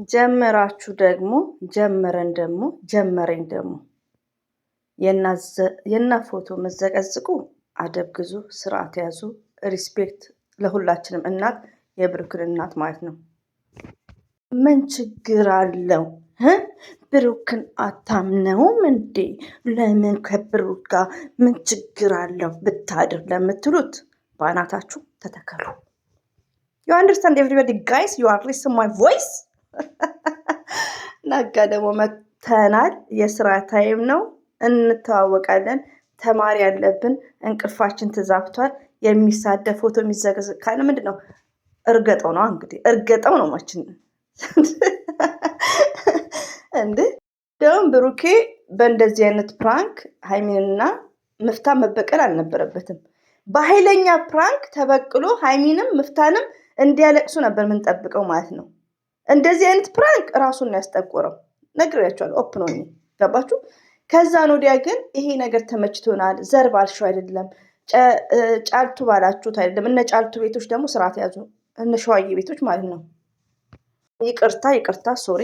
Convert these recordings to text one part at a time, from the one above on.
ጀመራችሁ ደግሞ ጀመረኝ ደግሞ የና ፎቶ መዘቀዝቁ አደብ ግዙ፣ ስርዓት ያዙ። ሪስፔክት ለሁላችንም። እናት የብሩክን እናት ማለት ነው። ምን ችግር አለው? ብሩክን አታምነውም እንዴ? ለምን ከብሩክ ጋር ምን ችግር አለው ብታድር ለምትሉት በአናታችሁ ተተከሉ። ዩ አንደርስታንድ ኤቭሪባዲ ጋይስ ዩ አር ሊስን ማይ ቮይስ። ነጋ ደግሞ መተናል። የስራ ታይም ነው፣ እንተዋወቃለን። ተማሪ ያለብን እንቅልፋችን ተዛብቷል። የሚሳደብ ፎቶ የሚዘገዝ ካለ ምንድን ነው? እርገጠው ነው እንግዲህ እርገጠው ነው ማችን እንዴ። ደግሞ ብሩኬ በእንደዚህ አይነት ፕራንክ ሃይሚንና ምፍታ መበቀል አልነበረበትም። በኃይለኛ ፕራንክ ተበቅሎ ሃይሚንም ምፍታንም እንዲያለቅሱ ነበር የምንጠብቀው ማለት ነው። እንደዚህ አይነት ፕራንክ ራሱን ያስጠቆረው ነግሬያቸዋለሁ። ኦፕን ሆኜ ገባችሁ? ከዛን ወዲያ ግን ይሄ ነገር ተመችቶናል። ዘር ባልሽው አይደለም፣ ጫልቱ ባላችሁት አይደለም። እነ ጫልቱ ቤቶች ደግሞ ስርዓት ያዙ፣ እነ ሸዋዬ ቤቶች ማለት ነው። ይቅርታ ሶሪ።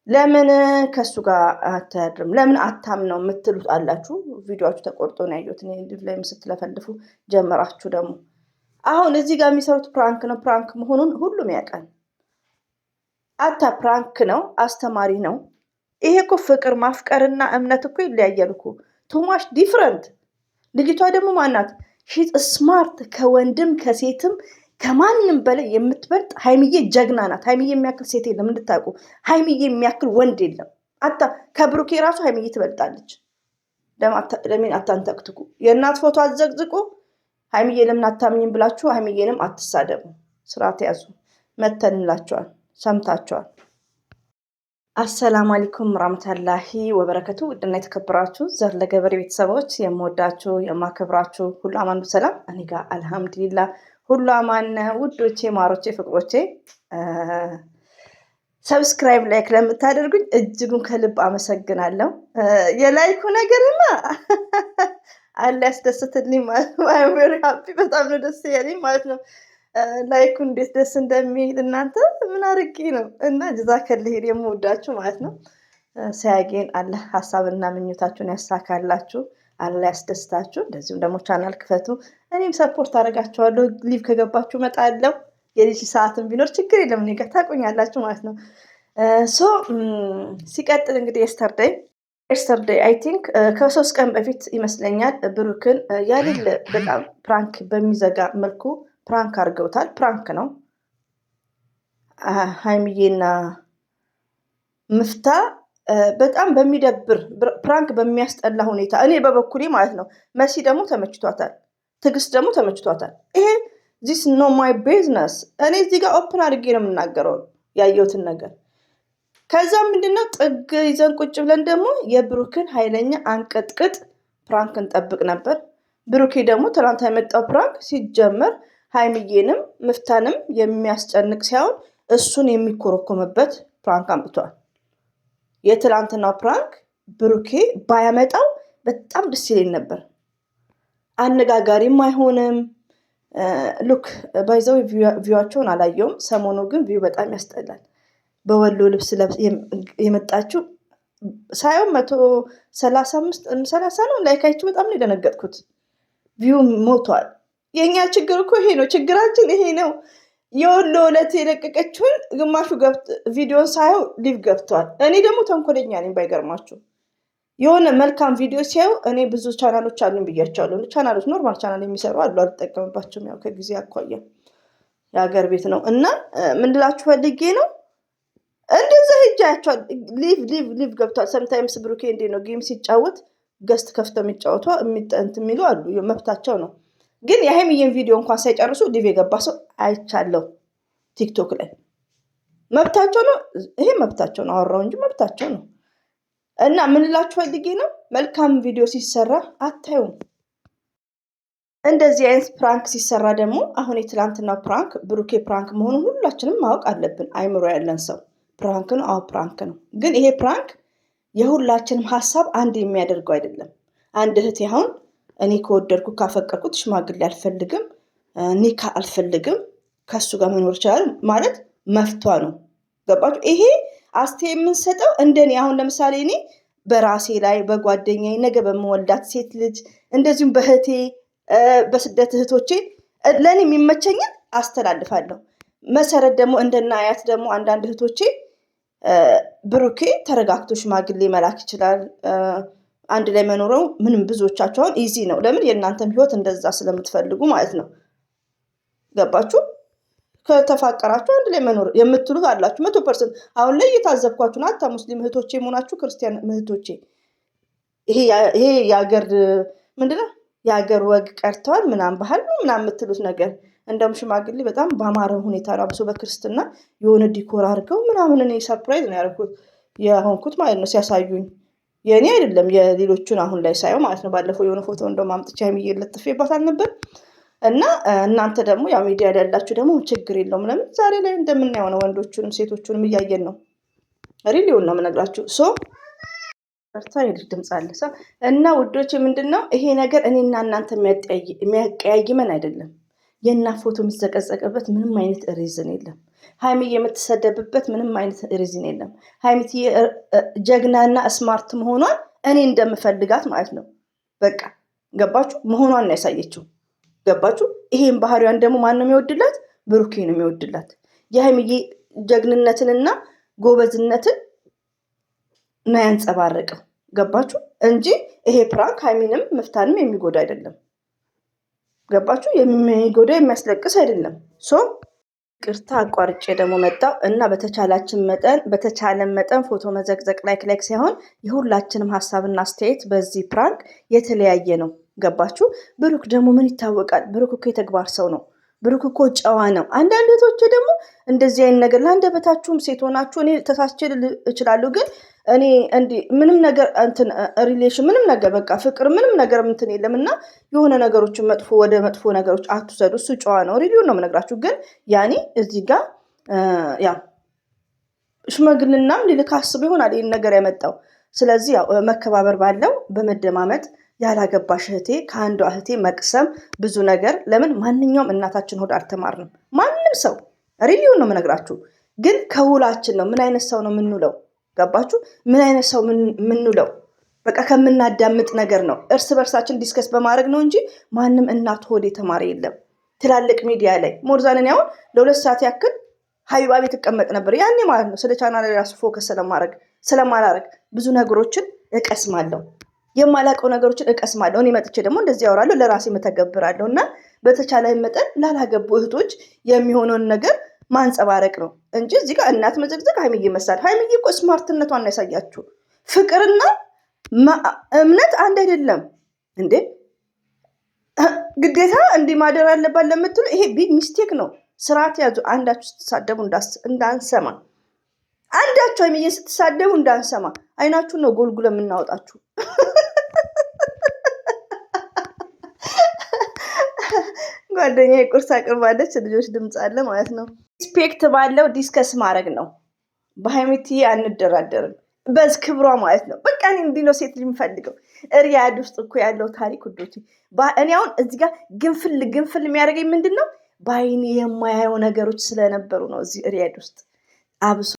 ለምን ከሱ ጋር አታድርም? ለምን አታምነው የምትሉት አላችሁ። ቪዲዮችሁ ተቆርጦ ነው ያየሁት ሊቭ ላይ ስትለፈልፉ ጀመራችሁ። ደግሞ አሁን እዚህ ጋር የሚሰሩት ፕራንክ ነው። ፕራንክ መሆኑን ሁሉም ያውቃል። ፕራንክ ነው፣ አስተማሪ ነው። ይሄ እኮ ፍቅር ማፍቀርና እምነት እኮ ይለያያል እኮ። ቱማሽ ዲፍረንት። ልጅቷ ደግሞ ማናት? ሺት ስማርት፣ ከወንድም ከሴትም ከማንም በላይ የምትበልጥ ሃይሚዬ ጀግና ናት። ሃይሚዬ የሚያክል ሴት የለም እንድታውቁ። ሃይሚዬ የሚያክል ወንድ የለም። ከብሩኬ ራሱ ሃይሚዬ ትበልጣለች። ለምን አታንተክትኩ? የእናት ፎቶ አዘቅዝቁ። ሃይሚዬ ለምን አታምኝም ብላችሁ ሃይሚዬንም አትሳደቡ። ስርዓት ያዙ። መተንላቸዋል። ሰምታቸዋል። አሰላሙ አለይኩም ረህመቱላሂ ወበረከቱ። ውድና የተከበራችሁ ዘር ለገበሬ ቤተሰቦች የምወዳችሁ የማከብራችሁ ሁሉ አማኑ ሰላም፣ እኔ ጋር አልሐምዱሊላህ ሁሉ አማን። ውዶቼ፣ ማሮቼ፣ ፍቅሮቼ ሰብስክራይብ ላይክ ለምታደርጉኝ እጅጉን ከልብ አመሰግናለሁ። የላይኩ ነገርማ አለ ያስደስትልኝ ማለት ነው። በጣም ነው ደስ ያለኝ ማለት ነው። ላይኩ እንዴት ደስ እንደሚል እናንተ ምን አርጌ ነው። እና ጀዛከልህ የምወዳችሁ ማለት ነው። ሲያጌን አለ ሀሳብና ምኞታችሁን ያሳካላችሁ፣ አለ ያስደስታችሁ። እንደዚሁም ደግሞ ቻናል ክፈቱ፣ እኔም ሰፖርት አደርጋችኋለሁ። ሊቭ ከገባችሁ እመጣለሁ። የልጅ ሰዓትን ቢኖር ችግር የለም፣ እኔ ጋር ታቆኛላችሁ ማለት ነው። ሲቀጥል እንግዲህ የስተርዴይ አይ ቲንክ ከ3 ቀን በፊት ይመስለኛል ብሩክን ያሌለ በጣም ፕራንክ በሚዘጋ መልኩ ፕራንክ አድርገውታል። ፕራንክ ነው። ሃይሚዬና ምፍታ በጣም በሚደብር ፕራንክ በሚያስጠላ ሁኔታ እኔ በበኩሌ ማለት ነው። መሲ ደግሞ ተመችቷታል። ትዕግስት ደግሞ ተመችቷታል። ይሄ ዚስ ኖ ማይ ቢዝነስ። እኔ እዚህ ጋር ኦፕን አድርጌ ነው የምናገረው ያየሁትን ነገር። ከዛም ምንድነው ጥግ ይዘን ቁጭ ብለን ደግሞ የብሩክን ኃይለኛ አንቀጥቅጥ ፕራንክ እንጠብቅ ነበር። ብሩኬ ደግሞ ትናንት የመጣው ፕራንክ ሲጀመር ሃይሚዬንም ምፍታንም የሚያስጨንቅ ሳይሆን እሱን የሚኮረኮምበት ፕራንክ አምጥቷል። የትላንትናው ፕራንክ ብሩኬ ባያመጣው በጣም ደስ ይለኝ ነበር። አነጋጋሪም አይሆንም። ሉክ ባይዘው ቪዋቸውን አላየውም። ሰሞኑ ግን ቪው በጣም ያስጠላል። በወሎ ልብስ የመጣችው ሳይሆን 135 ነው ላይካችሁ። በጣም ነው የደነገጥኩት። ቪው ሞቷል። የኛ ችግር እኮ ይሄ ነው። ችግራችን ይሄ ነው። የወሎ ዕለት የለቀቀችውን ግማሹ ቪዲዮን ሳየው ሊቭ ገብተዋል። እኔ ደግሞ ተንኮለኛ ነኝ ባይገርማችሁ። የሆነ መልካም ቪዲዮ ሲያዩ እኔ ብዙ ቻናሎች አሉኝ ብያቸዋለሁ። ቻናሎች ኖርማል ቻናል የሚሰሩ አሉ፣ አልጠቀምባቸውም። ያው ከጊዜ አኳያ የሀገር ቤት ነው እና ምንድላችሁ ፈልጌ ነው እንደዛ ሄጃያቸዋል። ሊቭ ገብተዋል። ሰምታይምስ ብሩኬ እንዴ ነው ጌም ሲጫወት ገስት ከፍተው የሚጫወቷ የሚጠንት የሚሉ አሉ። መብታቸው ነው። ግን የሃይሚዬን ቪዲዮ እንኳን ሳይጨርሱ ሊቭ የገባ ሰው አይቻለሁ ቲክቶክ ላይ። መብታቸው ነው። ይሄ መብታቸው ነው። አወራው እንጂ መብታቸው ነው። እና ምንላችሁ ፈልጌ ነው መልካም ቪዲዮ ሲሰራ አታዩም። እንደዚህ አይነት ፕራንክ ሲሰራ ደግሞ አሁን የትላንትናው ፕራንክ ብሩኬ ፕራንክ መሆኑን ሁላችንም ማወቅ አለብን። አይምሮ ያለን ሰው ፕራንክ ነው። አዎ ፕራንክ ነው። ግን ይሄ ፕራንክ የሁላችንም ሀሳብ አንድ የሚያደርገው አይደለም። አንድ እህቴ አሁን እኔ ከወደድኩ ካፈቀርኩት ሽማግሌ አልፈልግም፣ ኒካ አልፈልግም፣ ከሱ ጋር መኖር ይችላል ማለት መፍቷ ነው። ገባችሁ? ይሄ አስተያየት የምንሰጠው እንደኔ አሁን ለምሳሌ እኔ በራሴ ላይ በጓደኛዬ ነገ በመወልዳት ሴት ልጅ እንደዚሁም በእህቴ በስደት እህቶቼ ለእኔ የሚመቸኝን አስተላልፋለሁ። መሰረት ደግሞ እንደና አያት ደግሞ አንዳንድ እህቶቼ ብሩኬ ተረጋግቶ ሽማግሌ መላክ ይችላል፣ አንድ ላይ መኖረው ምንም ብዙዎቻችሁ አሁን ኢዚ ነው። ለምን የእናንተም ህይወት እንደዛ ስለምትፈልጉ ማለት ነው። ገባችሁ? ከተፋቀራችሁ አንድ ላይ መኖር የምትሉት አላችሁ 100%። አሁን ላይ እየታዘብኳችሁ ነው። አታ ሙስሊም እህቶቼ መሆናችሁ ክርስቲያን እህቶቼ ይሄ የሀገር ምንድነው የሀገር ወግ ቀርተዋል ምናምን ባህል ነው ምናምን የምትሉት ነገር እንደውም ሽማግሌ በጣም በአማረ ሁኔታ አብሶ በክርስትና የሆነ ዲኮር አድርገው ምናምን እኔ ሰርፕራይዝ ነው ያደረኩት የሆንኩት ማለት ነው ሲያሳዩኝ። የእኔ አይደለም የሌሎቹን አሁን ላይ ሳየው ማለት ነው። ባለፈው የሆነ ፎቶ እንደውም አምጥቼ ሀይሚዬ ለጥፌባታል ነበር። እና እናንተ ደግሞ ያው ሚዲያ ላይ ያላችሁ ደግሞ ችግር የለውም። ለምን ዛሬ ላይ እንደምናየው ነው፣ ወንዶቹንም ሴቶቹንም እያየን ነው። ሪሊውን ነው የምነግራችሁ። ርታ የልጅ ድምፅ አለ እና ውዶች፣ ምንድን ነው ይሄ ነገር እኔና እናንተ የሚያቀያይመን አይደለም። የእናት ፎቶ የሚዘቀዘቅበት ምንም አይነት ሪዝን የለም። ሀይሚዬ የምትሰደብበት ምንም አይነት ሪዝን የለም። ሀይሚት ጀግናና ስማርት መሆኗን እኔ እንደምፈልጋት ማለት ነው። በቃ ገባችሁ? መሆኗን ነው ያሳየችው። ገባችሁ? ይሄን ባህሪዋን ደግሞ ማን ነው የሚወድላት? ብሩኬ ነው የሚወድላት። የሀይሚዬ ጀግንነትንና ጎበዝነትን ነው ያንጸባረቀው። ገባችሁ? እንጂ ይሄ ፕራንክ ሀይሚንም መፍታንም የሚጎዳ አይደለም። ገባችሁ? የሚጎዳ የሚያስለቅስ አይደለም። ቅርታ አቋርጬ ደግሞ መጣው እና በተቻለን መጠን ፎቶ መዘቅዘቅ ላይክ ሳይሆን የሁላችንም ሀሳብና አስተያየት በዚህ ፕራንክ የተለያየ ነው። ገባችሁ? ብሩክ ደግሞ ምን ይታወቃል? ብሩክ እኮ የተግባር ሰው ነው። ብሩክ እኮ ጨዋ ነው። አንዳንድ እህቶች ደግሞ እንደዚህ አይነት ነገር ለአንደበታችሁም ሴት ሆናችሁ እኔ ተሳስቼ እችላለሁ፣ ግን እኔ እንዲህ ምንም ነገር እንትን ሪሌሽን ምንም ነገር በቃ ፍቅር ምንም ነገር እንትን የለም እና የሆነ ነገሮችን ወደ መጥፎ ነገሮች አትውሰዱ። እሱ ጨዋ ነው። ሪሊውን ነው የምነግራችሁ። ግን ያኔ እዚህ ጋር ያ ሽመግልናም ሊልክ አስቦ ይሆናል ይህን ነገር ያመጣው። ስለዚህ ያው መከባበር ባለው በመደማመጥ ያላገባሽ እህቴ ከአንዷ እህቴ መቅሰም ብዙ ነገር። ለምን ማንኛውም እናታችን ሆድ አልተማርንም። ማንም ሰው ሪሊውን ነው የምነግራችሁ። ግን ከውላችን ነው ምን አይነት ሰው ነው የምንውለው። ገባችሁ? ምን አይነት ሰው የምንውለው በቃ ከምናዳምጥ ነገር ነው። እርስ በርሳችን ዲስከስ በማድረግ ነው እንጂ ማንም እናት ሆድ የተማረ የለም። ትላልቅ ሚዲያ ላይ ሞርዛንን ያሁን ለ2 ሰዓት ያክል ሀቢባ ቤት እቀመጥ ነበር ያኔ ማለት ነው። ስለ ቻናል ራሱ ፎከስ ስለማላረግ ብዙ ነገሮችን እቀስማለሁ። የማላውቀው ነገሮችን እቀስማለሁ። እኔ መጥቼ ደግሞ እንደዚህ ያወራለሁ፣ ለራሴ መተገብራለሁ። እና በተቻለ መጠን ላላገቡ እህቶች የሚሆነውን ነገር ማንጸባረቅ ነው እንጂ እዚህ ጋር እናት መዘግዘግ ሀይሚዬ መሳል። ሀይሚዬ እኮ ስማርትነቷን ያሳያችሁ። ፍቅርና እምነት አንድ አይደለም እንዴ! ግዴታ እንዲህ ማደር አለባት ለምትሉ ይሄ ቢግ ሚስቴክ ነው። ስርዓት ያዙ። አንዳችሁ ስትሳደቡ እንዳንሰማ፣ አንዳችሁ ሀይሚዬ ስትሳደቡ እንዳንሰማ። አይናችሁን ነው ጎልጉለ የምናወጣችሁ። ጓደኛ ቁርስ አቅርባለች። ልጆች ድምፅ አለ ማለት ነው። ሪስፔክት ባለው ዲስከስ ማድረግ ነው። በሀይሚትዬ አንደራደርም። በዚህ ክብሯ ማለት ነው። በቃ እኔ እንዲህ ነው ሴት ልጅ የምፈልገው። ሪያድ ውስጥ እኮ ያለው ታሪክ ውዶች፣ እኔ አሁን እዚህ ጋር ግንፍል የሚያደርገኝ ምንድን ነው? በአይኔ የማያየው ነገሮች ስለነበሩ ነው እዚህ ሪያድ ውስጥ አብሶ